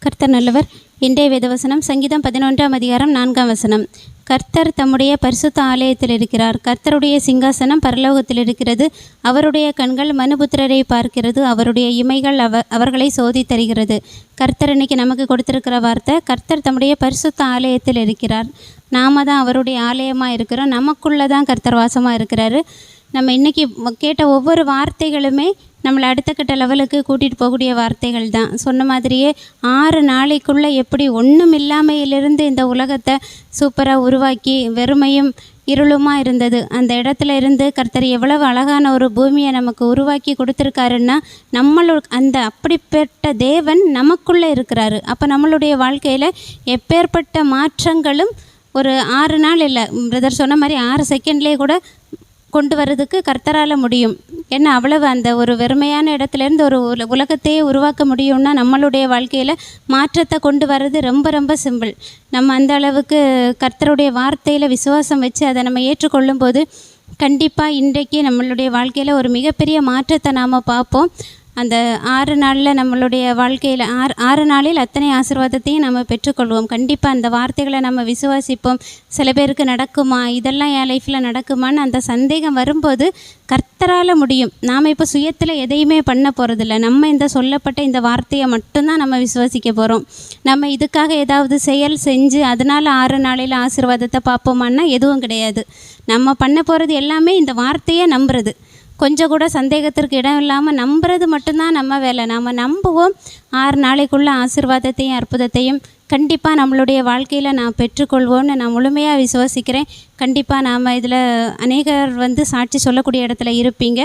கர்த்தர் நல்லவர். இன்றைய வேதவசனம் சங்கீதம் 11ஆம் அதிகாரம் 4ஆம் வசனம். கர்த்தர் தம்முடைய பரிசுத்த ஆலயத்தில் இருக்கிறார். கர்த்தருடைய சிங்காசனம் பரலோகத்தில் இருக்கிறது. அவருடைய கண்கள் மனுபுத்திரரை பார்க்கிறது. அவருடைய இமைகள் அவர்களை சோதித்தருகிறது. கர்த்தர் இன்னைக்கு நமக்கு கொடுத்திருக்கிற வார்த்தை, கர்த்தர் தம்முடைய பரிசுத்த ஆலயத்தில் இருக்கிறார். நாம தான் அவருடைய ஆலயமாக இருக்கிறோம். நமக்குள்ளே தான் கர்த்தர் வாசமாக இருக்கிறாரு. நம்ம இன்றைக்கி கேட்ட ஒவ்வொரு வார்த்தைகளுமே நம்மளை அடுத்த கட்ட லெவலுக்கு கூட்டிகிட்டு போகக்கூடிய வார்த்தைகள் தான். சொன்ன மாதிரியே 6 நாளைக்குள்ளே எப்படி ஒன்றும் இல்லாமையிலிருந்து இந்த உலகத்தை சூப்பராக உருவாக்கி வெறுமையும் இருளுமாக இருந்தது அந்த இடத்துல இருந்து கர்த்தர் எவ்வளவு அழகான ஒரு பூமியை நமக்கு உருவாக்கி கொடுத்துருக்காருன்னா, அந்த அப்படிப்பட்ட தேவன் நமக்குள்ளே இருக்கிறாரு. அப்போ நம்மளுடைய வாழ்க்கையில் எப்பேற்பட்ட மாற்றங்களும் ஒரு 6 நாள் இல்லை, பிரதர் சொன்ன மாதிரி 6 செகண்ட்லேயே கூட கொண்டு வர்றதுக்கு கர்த்தரால் முடியும். ஏன்னா அவ்வளவு அந்த ஒரு வெறுமையான இடத்துலேருந்து ஒரு உலகத்தையே உருவாக்க முடியும்னா நம்மளுடைய வாழ்க்கையில் மாற்றத்தை கொண்டு வர்றது ரொம்ப ரொம்ப சிம்பிள். நம்ம அந்த அளவுக்கு கர்த்தருடைய வார்த்தையில் விசுவாசம் வச்சு அதை நம்ம ஏற்றுக்கொள்ளும் போது கண்டிப்பாக இன்றைக்கு நம்மளுடைய வாழ்க்கையில் ஒரு மிகப்பெரிய மாற்றத்தை நாம் பார்ப்போம். அந்த 6 நாளில் நம்மளுடைய வாழ்க்கையில் 6 நாளில் அத்தனை ஆசீர்வாதத்தையும் நம்ம பெற்றுக்கொள்வோம். கண்டிப்பாக அந்த வார்த்தைகளை நம்ம விசுவாசிப்போம். சில பேருக்கு நடக்குமா, இதெல்லாம் என் லைஃப்பில் நடக்குமான்னு அந்த சந்தேகம் வரும்போது கர்த்தரால் முடியும். நாம் இப்போ சுயத்தில் எதையுமே பண்ண போகிறதில்ல. நம்ம இந்த சொல்லப்பட்ட இந்த வார்த்தையை மட்டும்தான் நம்ம விசுவாசிக்க போகிறோம். நம்ம இதுக்காக ஏதாவது செயல் செஞ்சு அதனால் 6 நாளில் ஆசீர்வாதத்தை பார்ப்போமான்னா எதுவும் கிடையாது. நம்ம பண்ண போகிறது எல்லாமே இந்த வார்த்தையை நம்புறது. கொஞ்சம் கூட சந்தேகத்திற்கு இடம் இல்லாமல் நம்புறது மட்டும்தான் நம்ம வேலை. நாம் நம்புவோம். 6 நாளைக்குள்ள ஆசீர்வாதத்தையும் அற்புதத்தையும் கண்டிப்பாக நம்மளுடைய வாழ்க்கையில் நான் பெற்றுக்கொள்வோன்னு நான் முழுமையாக விசுவாசிக்கிறேன். கண்டிப்பாக நாம் இதில் அநேகர் சாட்சி சொல்லக்கூடிய இடத்துல இருப்பீங்க.